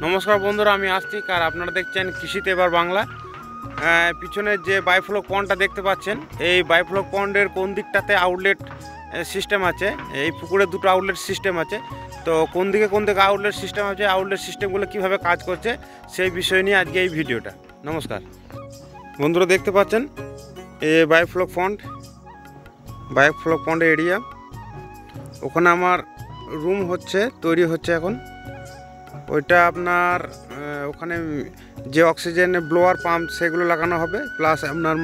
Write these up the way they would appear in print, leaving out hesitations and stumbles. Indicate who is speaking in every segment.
Speaker 1: নমস্কার বন্ধুরা, আমি আস্তিক আর আপনারা দেখছেন কৃষিতে এবার বাংলা। পিছনে যে বাইফ্লো পন্ডটা দেখতে পাচ্ছেন, এই বাইফ্লো পন্ডের কোন দিকটাতে আউটলেট সিস্টেম আছে। এই পুকুরে দুটো আউটলেট সিস্টেম আছে, তো কোন দিকে আউটলেট সিস্টেম আছে, আউটলেট সিস্টেমগুলো কিভাবে কাজ করছে সেই বিষয় নিয়ে আজকে এই ভিডিওটা। নমস্কার বন্ধুরা, দেখতে পাচ্ছেন এই বাইফ্লো পন্ড এরিয়া। ওখানে আমার রুম তৈরি হচ্ছে এখন। ওইটা আপনার ওখানে যে অক্সিজেন ব্লোয়ার পাম্প সেগুলো লাগানো হবে, প্লাস আপনার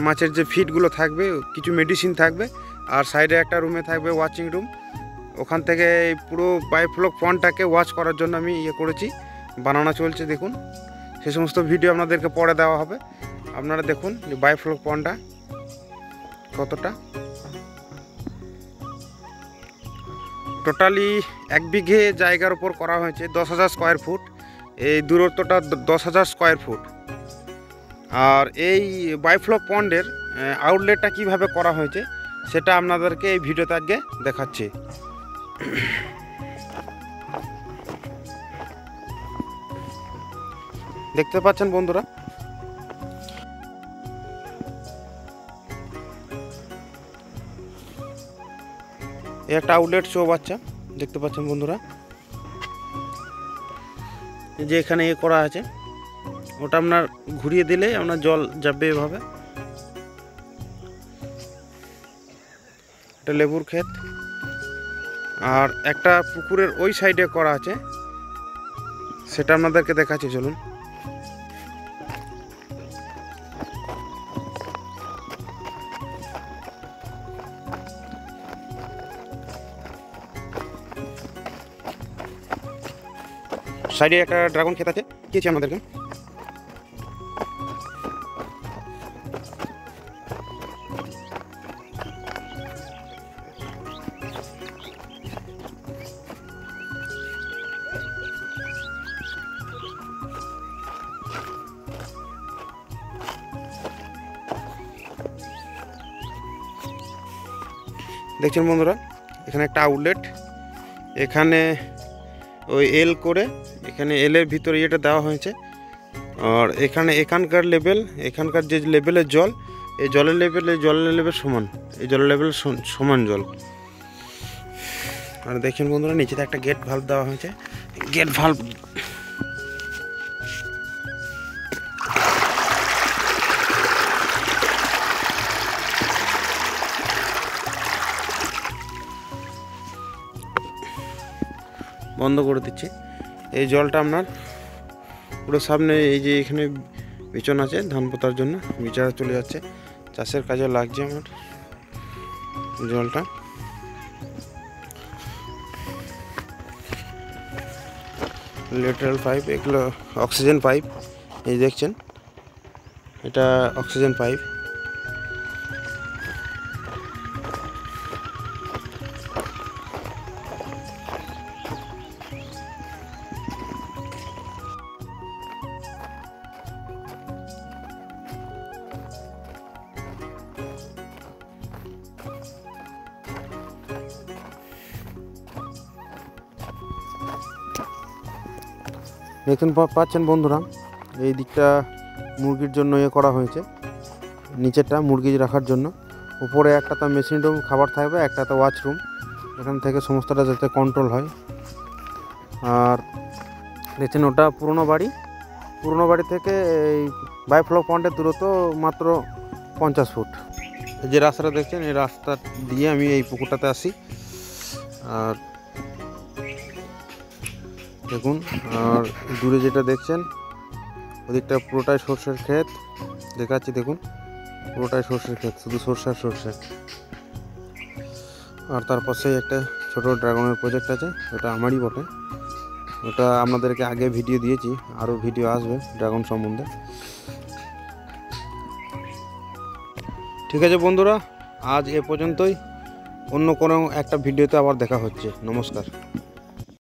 Speaker 1: মাছের যে ফিডগুলো থাকবে, কিছু মেডিসিন থাকবে, আর সাইডে একটা রুমে থাকবে ওয়াচিং রুম। ওখান থেকে এই পুরো বাইফ্লো পন্ডটাকে ওয়াচ করার জন্য আমি করেছি, বানানো চলছে। দেখুন, সে সমস্ত ভিডিও আপনাদেরকে পরে দেওয়া হবে। আপনারা দেখুন যে বাইফ্লো পন্ডটা কতটা। টোটালি 1 বিঘে জায়গার উপর করা হয়েছে, 10,000 স্কোয়ার ফুট। এই দূরত্বটা 10,000 স্কোয়ার ফুট। আর এই বাইফ্লো পন্ডের আউটলেটটা কিভাবে করা হয়েছে সেটা আপনাদেরকে এই ভিডিওতে আজকে দেখাচ্ছি। দেখতে পাচ্ছেন বন্ধুরা, এই একটা আউটলেট চৌবাচ্চা দেখতে পাচ্ছেন বন্ধুরা, যে এখানে করা আছে। ওটা আপনার ঘুরিয়ে দিলে আপনার জল যাবে এভাবে। এটা লেবুর ক্ষেত। আর একটা পুকুরের ওই সাইডে করা আছে, সেটা আপনাদেরকে দেখাচ্ছি, চলুন। সাইডে একটা ড্রাগন ক্ষেত আছে, দিয়েছি আপনাদেরকে। দেখছেন বন্ধুরা, এখানে একটা আউটলেট, এখানে ওই এল করে, এখানে এলের ভিতরে এটা দেওয়া হয়েছে। আর এখানকার যে লেভেলের জল, এই জলের লেভেল সমান, এই জলের লেভেল সমান জল। আর দেখেন বন্ধুরা, নিচেতে একটা গেট ভাল্ব দেওয়া হয়েছে। গেট ভাল্ব বন্ধ করে দিচ্ছি। এই জলটা আপনার পুরো সামনে, এই যে এখানে বিচন আছে ধান পোতার জন্য, বিচারা চলে যাচ্ছে, চাষের কাজে লাগছে আমার জলটা। লেটারাল পাইপ, এগুলো অক্সিজেন পাইপ। এই দেখছেন, এটা অক্সিজেন পাইপ। দেখুন পাচ্ছেন বন্ধুরা, এই দিকটা মুরগির জন্য করা হয়েছে, নিচেরটা মুরগি রাখার জন্য। উপরে একটা তো মেশিন রুম, খাবার থাকবে, একটা তো ওয়াচরুম। এখান থেকে সমস্তটা যাতে কন্ট্রোল হয়। আর দেখছেন, ওটা পুরনো বাড়ি থেকে এই বাইফ্লো পন্ডের দূরত্ব মাত্র 50 ফুট। যে রাস্তাটা দেখছেন, এই রাস্তা দিয়ে আমি এই পুকুরটাতে আসি। আর দেখুন, আর দূরে যেটা দেখছেন ওদিকটা পুরোটাই সর্ষের ক্ষেত দেখাচ্ছি। দেখুন, পুরোটাই সর্ষের ক্ষেত, শুধু সর্ষে। আর তার পাশে একটা ছোট ড্রাগনের প্রজেক্ট আছে, ওটা আমারই বটে। ওটা আপনাদেরকে আগে ভিডিও দিয়েছি, আরও ভিডিও আসবে ড্রাগন সম্বন্ধে। ঠিক আছে বন্ধুরা, আজ এ পর্যন্তই। অন্য কোনো একটা ভিডিওতে আবার দেখা হচ্ছে। নমস্কার।